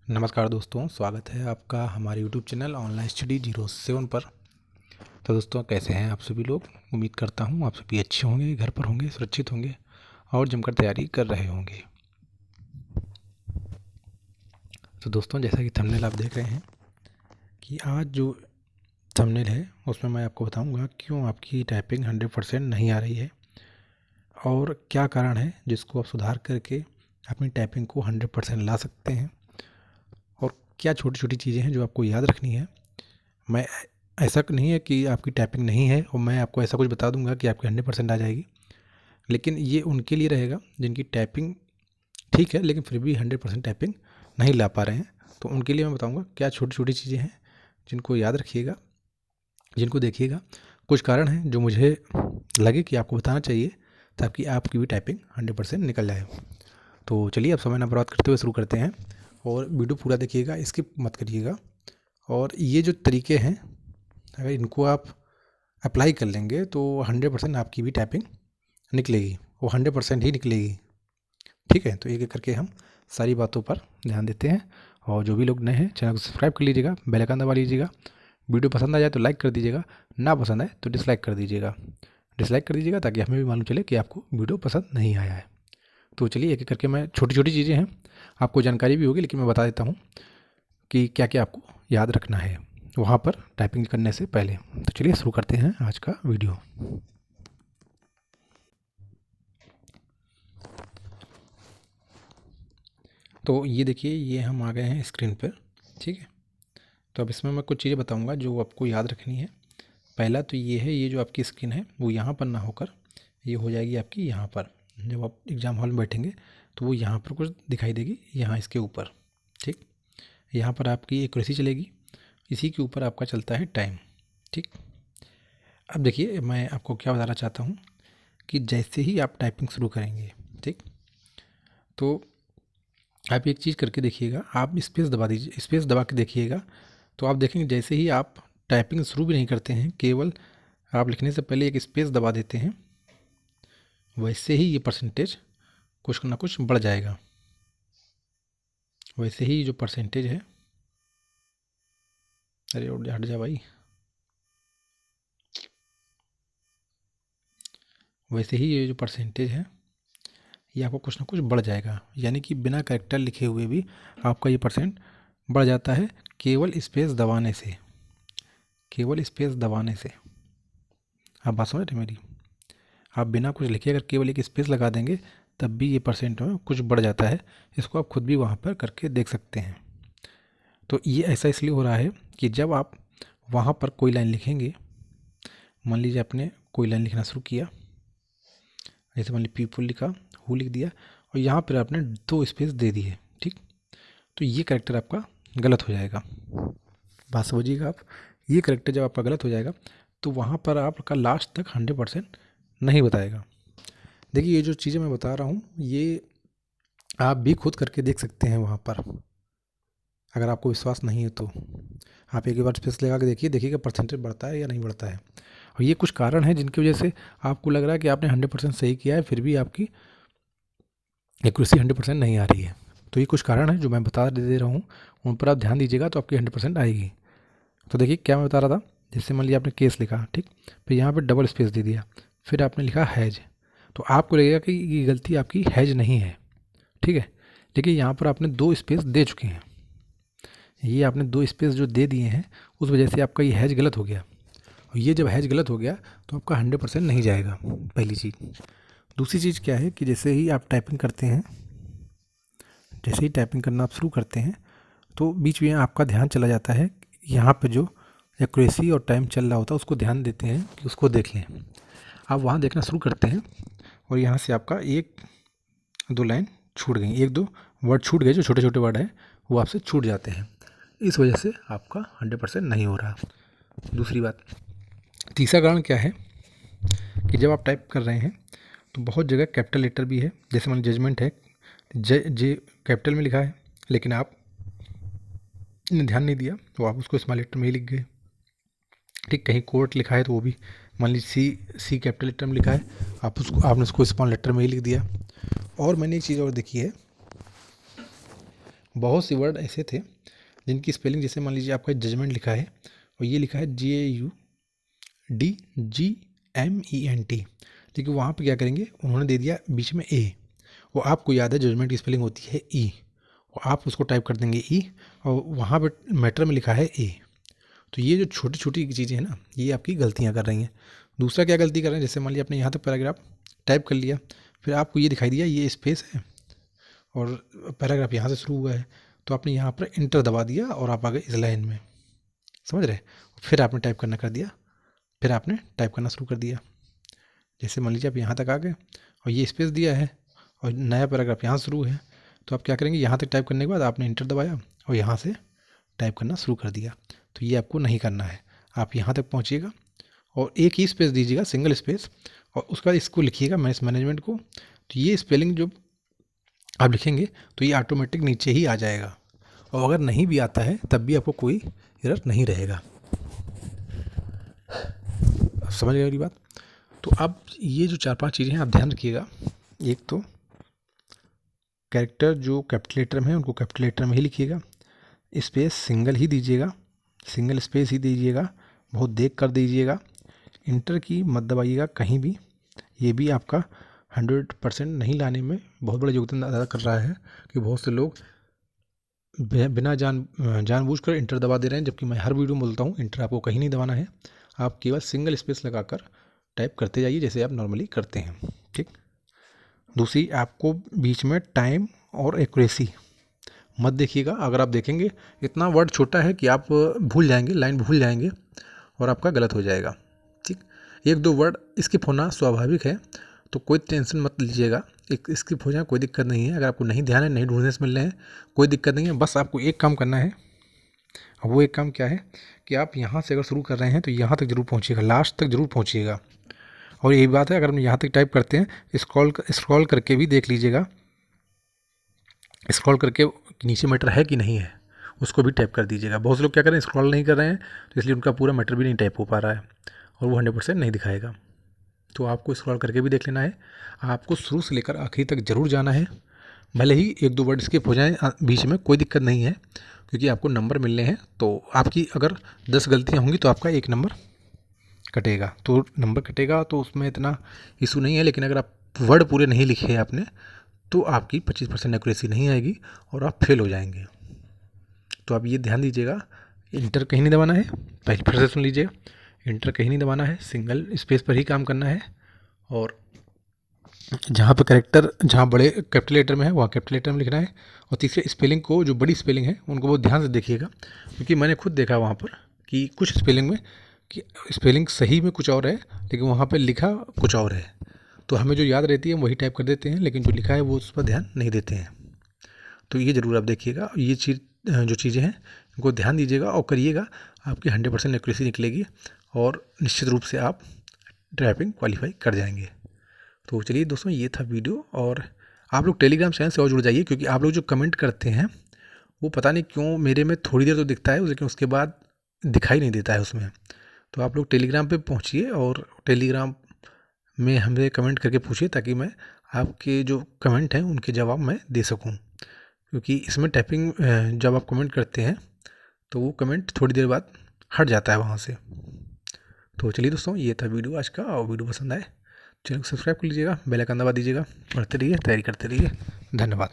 नमस्कार दोस्तों, स्वागत है आपका हमारे यूट्यूब चैनल ऑनलाइन स्टडी 07 पर। तो दोस्तों, कैसे हैं आप सभी लोग? उम्मीद करता हूं आप सभी अच्छे होंगे, घर पर होंगे, सुरक्षित होंगे और जमकर तैयारी कर रहे होंगे। तो दोस्तों, जैसा कि थंबनेल आप देख रहे हैं कि आज जो थंबनेल है उसमें मैं आपको बताऊंगा क्यों आपकी टाइपिंग 100% नहीं आ रही है और क्या कारण है जिसको आप सुधार करके अपनी टाइपिंग को 100% ला सकते हैं और क्या छोटी छोटी चीज़ें हैं जो आपको याद रखनी है। मैं ऐसा नहीं है कि आपकी टाइपिंग नहीं है और मैं आपको ऐसा कुछ बता दूंगा कि आपकी 100% आ जाएगी, लेकिन ये उनके लिए रहेगा जिनकी टाइपिंग ठीक है लेकिन फिर भी 100% टाइपिंग नहीं ला पा रहे हैं। तो उनके लिए मैं बताऊंगा क्या छोटी छोटी चीज़ें हैं जिनको याद रखिएगा, जिनको देखिएगा। कुछ कारण हैं जो मुझे लगे कि आपको बताना चाहिए ताकि आपकी भी टाइपिंग 100% निकल जाए। तो चलिए अब समय ना बर्बाद करते हुए शुरू करते हैं और वीडियो पूरा देखिएगा, स्किप मत करिएगा। और ये जो तरीके हैं अगर इनको आप अप्लाई कर लेंगे तो 100% आपकी भी टाइपिंग निकलेगी, वो 100% ही निकलेगी। ठीक है, तो एक एक करके हम सारी बातों पर ध्यान देते हैं। और जो भी लोग नए हैं चैनल को सब्सक्राइब कर लीजिएगा, बेल आइकन दबा लीजिएगा। वीडियो पसंद आ जाए तो लाइक कर दीजिएगा, ना पसंद आए तो डिसलाइक कर दीजिएगा। डिसलाइक कर दीजिएगा ताकि हमें भी मालूम चले कि आपको वीडियो पसंद नहीं आया है। तो चलिए एक एक करके मैं छोटी छोटी चीज़ें हैं, आपको जानकारी भी होगी लेकिन मैं बता देता हूँ कि क्या क्या आपको याद रखना है वहाँ पर टाइपिंग करने से पहले। तो चलिए शुरू करते हैं आज का वीडियो। तो ये देखिए, ये हम आ गए हैं स्क्रीन पर। ठीक है, तो अब इसमें मैं कुछ चीज़ें बताऊंगा जो आपको याद रखनी है। पहला तो ये है, ये जो आपकी स्क्रीन है वो यहाँ पर ना होकर ये हो जाएगी आपकी यहाँ पर। जब आप एग्ज़ाम हॉल में बैठेंगे तो वो यहाँ पर कुछ दिखाई देगी, यहाँ इसके ऊपर। ठीक, यहाँ पर आपकी एक्यूरेसी चलेगी, इसी के ऊपर आपका चलता है टाइम। ठीक, अब देखिए मैं आपको क्या बताना चाहता हूँ कि जैसे ही आप टाइपिंग शुरू करेंगे, ठीक, तो आप एक चीज़ करके देखिएगा, आप स्पेस दबा दीजिए, स्पेस दबा के देखिएगा। तो आप देखेंगे जैसे ही आप टाइपिंग शुरू भी नहीं करते हैं, केवल आप लिखने से पहले एक स्पेस दबा देते हैं, वैसे ही ये परसेंटेज कुछ ना कुछ बढ़ जाएगा। वैसे ही जो परसेंटेज है, अरे हट जा भाई, वैसे ही ये जो परसेंटेज है ये आपको कुछ ना कुछ बढ़ जाएगा। यानी कि बिना कैरेक्टर लिखे हुए भी आपका ये परसेंट बढ़ जाता है केवल स्पेस दबाने से, केवल स्पेस दबाने से। आप बात समझ रहे मेरी? आप बिना कुछ लिखे अगर केवल एक स्पेस लगा देंगे तब भी ये परसेंट में कुछ बढ़ जाता है। इसको आप खुद भी वहाँ पर करके देख सकते हैं। तो ये ऐसा इसलिए हो रहा है कि जब आप वहाँ पर कोई लाइन लिखेंगे, मान लीजिए आपने कोई लाइन लिखना शुरू किया, जैसे मान लीजिए पीपुल लिखा, हु लिख दिया और यहाँ पर आपने 2 स्पेस दे दिए। ठीक, तो ये कैरेक्टर आपका गलत हो जाएगा। बात समझिएगा आप, ये कैरेक्टर जब आपका गलत हो जाएगा तो वहाँ पर आपका लास्ट तक 100% नहीं बताएगा। देखिए ये जो चीज़ें मैं बता रहा हूँ ये आप भी खुद करके देख सकते हैं वहाँ पर। अगर आपको विश्वास नहीं है तो आप एक बार स्पेस लगा के देखिए, देखिएगा परसेंटेज बढ़ता है या नहीं बढ़ता है। और ये कुछ कारण हैं जिनकी वजह से आपको लग रहा है कि आपने 100% सही किया है फिर भी आपकी एक्यूरेसी 100% नहीं आ रही है। तो ये कुछ कारण है जो मैं बता दे रहा हूँ, उन पर आप ध्यान दीजिएगा तो आपकी 100% आएगी। तो देखिए क्या मैं बता रहा था, जैसे मान लिया आपने केस लिखा, ठीक, फिर यहाँ पे डबल स्पेस दे दिया, फिर आपने लिखा हैज, तो आपको लगेगा कि ये गलती आपकी हैज नहीं है। ठीक है, लेकिन यहाँ पर आपने 2 स्पेस दे चुके हैं, ये आपने 2 स्पेस जो दे दिए हैं उस वजह से आपका ये हैज गलत हो गया। और ये जब हैज गलत हो गया तो आपका 100% नहीं जाएगा, पहली चीज़। दूसरी चीज़ क्या है कि जैसे ही आप टाइपिंग करते हैं, जैसे ही टाइपिंग करना आप शुरू करते हैं तो बीच में आपका ध्यान चला जाता है, यहाँ पे जो एक्यूरेसी और टाइम चल रहा होता है उसको ध्यान देते हैं कि उसको देख लें। आप वहाँ देखना शुरू करते हैं और यहाँ से आपका 1-2 लाइन छूट गई, 1-2 वर्ड छूट गए, जो छोटे छोटे वर्ड हैं वो आपसे छूट जाते हैं। इस वजह से आपका 100% नहीं हो रहा। दूसरी बात, तीसरा कारण क्या है कि जब आप टाइप कर रहे हैं तो बहुत जगह कैपिटल लेटर भी है, जैसे मान जजमेंट है, जे कैपिटल में लिखा है लेकिन आप ने ध्यान नहीं दिया तो आप उसको स्मॉल लेटर में ही लिख गए। ठीक, कहीं कोर्ट लिखा है तो वो भी मान लीजिए सी कैपिटल लेटर में लिखा है, आपने उसको स्मॉल लेटर में ही लिख दिया। और मैंने एक चीज़ और देखी है, बहुत सी वर्ड ऐसे थे जिनकी स्पेलिंग, जैसे मान लीजिए आपका जजमेंट लिखा है और ये लिखा है JUDGMENT, लेकिन वहाँ पे क्या करेंगे, उन्होंने दे दिया बीच में ए। वो आपको याद है जजमेंट की स्पेलिंग होती है ई, और आप उसको टाइप कर देंगे ई, और वहाँ पे मैटर में लिखा है ए। तो ये जो छोटी छोटी चीज़ें हैं ना, ये आपकी गलतियाँ कर रही हैं। दूसरा क्या गलती कर रहे हैं, जैसे मान लिया आपने यहाँ तक पैराग्राफ टाइप कर लिया, फिर आपको ये दिखाई दिया ये स्पेस है और पैराग्राफ यहाँ से शुरू हुआ है, तो आपने यहाँ पर इंटर दबा दिया और आप आ गए इस लाइन में, समझ रहे। फिर आपने टाइप करना कर दिया, फिर आपने टाइप करना शुरू कर दिया। जैसे मान लीजिए आप यहाँ तक आ गए और ये स्पेस दिया है और नया पैराग्राफ यहाँ शुरू है, तो आप क्या करेंगे, यहाँ तक टाइप करने के बाद आपने इंटर दबाया और यहाँ से टाइप करना शुरू कर दिया। तो ये आपको नहीं करना है, आप यहाँ तक पहुँचिएगा और एक ही स्पेस दीजिएगा, सिंगल स्पेस, और उसके बाद इसको लिखिएगा मैथ मैनेजमेंट को। तो ये स्पेलिंग जो आप लिखेंगे तो ये ऑटोमेटिक नीचे ही आ जाएगा, और अगर नहीं भी आता है तब भी आपको कोई एरर नहीं रहेगा। आप समझ गए मेरी बात। तो अब ये जो 4-5 चीज़ें हैं आप ध्यान रखिएगा। एक तो कैरेक्टर जो कैपिटल लेटर में है उनको कैपिटल लेटर में ही लिखिएगा, स्पेस सिंगल ही दीजिएगा, सिंगल स्पेस ही दीजिएगा, बहुत देख कर दीजिएगा। इंटर की मत दबाइएगा कहीं भी, ये भी आपका 100% नहीं लाने में बहुत बड़ा योगदान अदा कर रहा है, कि बहुत से लोग बिना जानबूझकर इंटर दबा दे रहे हैं, जबकि मैं हर वीडियो में बोलता हूँ इंटर आपको कहीं नहीं दबाना है, आप केवल सिंगल स्पेस लगाकर टाइप करते जाइए जैसे आप नॉर्मली करते हैं, ठीक। दूसरी, आपको बीच में टाइम और एक्यूरेसी मत देखिएगा। अगर आप देखेंगे इतना वर्ड छोटा है कि आप भूल जाएंगे, लाइन भूल जाएंगे और आपका गलत हो जाएगा, ठीक। एक दो वर्ड स्किप होना स्वाभाविक है, तो कोई टेंशन मत लीजिएगा, एक स्किप हो जाए कोई दिक्कत नहीं है। अगर आपको नहीं ध्यान है, नहीं ढूंढने से मिल रहे हैं, कोई दिक्कत नहीं है। बस आपको एक काम करना है, वो एक काम क्या है कि आप यहाँ से अगर शुरू कर रहे हैं तो यहाँ तक जरूर पहुँचिएगा, लास्ट तक जरूर पहुँचिएगा। और यही बात है, अगर हम यहाँ तक टाइप करते हैं, स्क्रॉल करके भी देख लीजिएगा, स्क्रॉल करके नीचे मैटर है कि नहीं है उसको भी टाइप कर दीजिएगा। बहुत से लोग क्या कर रहे हैं, स्क्रॉल नहीं कर रहे हैं, तो इसलिए उनका पूरा मैटर भी नहीं टाइप हो पा रहा है और वो 100% नहीं दिखाएगा। तो आपको स्क्रॉल करके भी देख लेना है, आपको शुरू से लेकर आखिरी तक जरूर जाना है। भले ही एक दो वर्ड स्किप हो जाएं बीच में, कोई दिक्कत नहीं है, क्योंकि आपको नंबर मिलने हैं। तो आपकी अगर 10 गलतियाँ होंगी तो आपका एक नंबर कटेगा, तो नंबर कटेगा तो उसमें इतना इशू नहीं है। लेकिन अगर आप वर्ड पूरे नहीं लिखे हैं आपने, तो आपकी 25% एक्यूरेसी नहीं आएगी और आप फेल हो जाएंगे। तो आप ये ध्यान दीजिएगा, इंटर कहीं नहीं दबाना है, पहले फिर से सुन लीजिएगा, इंटर कहीं नहीं दबाना है, सिंगल स्पेस पर ही काम करना है। और जहाँ पे कैरेक्टर जहाँ बड़े कैपिटल लेटर में है वहाँ कैपिटल लेटर में लिखना है। और तीसरे, स्पेलिंग को जो बड़ी स्पेलिंग है उनको बहुत ध्यान से देखिएगा, क्योंकि मैंने खुद देखा वहाँ पर कि कुछ स्पेलिंग में कि स्पेलिंग सही में कुछ और है, लेकिन वहाँ पर लिखा कुछ और है। तो हमें जो याद रहती है वही टाइप कर देते हैं, लेकिन जो लिखा है वो उस पर ध्यान नहीं देते हैं। तो ये ज़रूर आप देखिएगा, ये चीज़ जो चीज़ें हैं इनको ध्यान दीजिएगा और करिएगा, आपकी 100% एक्यूरेसी निकलेगी और निश्चित रूप से आप टाइपिंग क्वालिफाई कर जाएंगे। तो चलिए दोस्तों, ये था वीडियो। और आप लोग टेलीग्राम चैनल से और जुड़ जाइए, क्योंकि आप लोग जो कमेंट करते हैं वो पता नहीं क्यों मेरे में थोड़ी देर तो दिखता है, लेकिन उसके बाद दिखाई नहीं देता है उसमें। तो आप लोग टेलीग्राम पे पहुँचिए और टेलीग्राम में हमें कमेंट करके पूछिए, ताकि मैं आपके जो कमेंट हैं उनके जवाब मैं दे सकूं। क्योंकि इसमें टाइपिंग जब आप कमेंट करते हैं तो वो कमेंट थोड़ी देर बाद हट जाता है वहाँ से। तो चलिए दोस्तों, ये था वीडियो आज का, और वीडियो पसंद आए चैनल को सब्सक्राइब कर लीजिएगा, बेल आइकन दबा दीजिएगा, पढ़ते रहिए, तैयारी करते रहिए। धन्यवाद।